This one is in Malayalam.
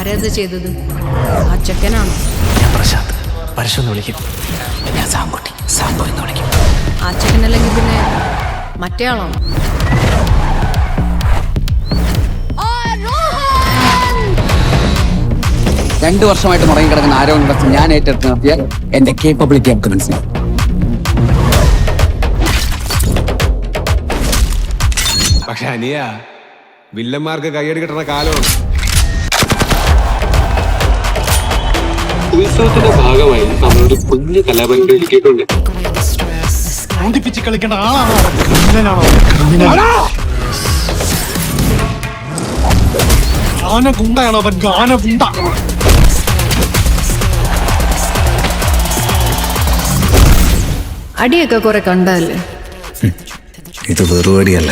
ആരാത് ചെയ്തത്? ആ ചെക്കനാണോ? ഞാൻ പ്രശാന്ത്, പരശുന്ന് വിളിക്കും. ഞാൻ സാമ്പുട്ടി, സാമ്പു എന്ന് വിളിക്കും. ആ ചെക്കനല്ലെങ്കിൽ പിന്നെ മറ്റേ ആളാണോ? 2 വർഷമായിട്ട് മുടങ്ങിക്കിടക്കുന്ന ആരോഗ്യ ഞാൻ ഏറ്റെടുത്ത് നടത്തിയാൽ എന്റെ കേപ്പബിലിറ്റി നമുക്ക് മനസ്സിലാവും. പക്ഷെ അനിയ വില്ലന്മാർക്ക് കയ്യടി കിട്ടുന്ന കാലമാണ്. ഉത്സവത്തിന്റെ ഭാഗമായി നമ്മളൊരു കുഞ്ഞു കലാപരിപാടി ഒരുക്കിയിട്ടുണ്ട്. കളിക്കേണ്ട ആളാണോ? ഗാനഗുണ്ടയാണോ അവൻ? ഗാനഗുണ്ട. അടിയൊക്കെ കുറെ കണ്ടല്ലേ? ഇത് വെറുപടിയല്ല.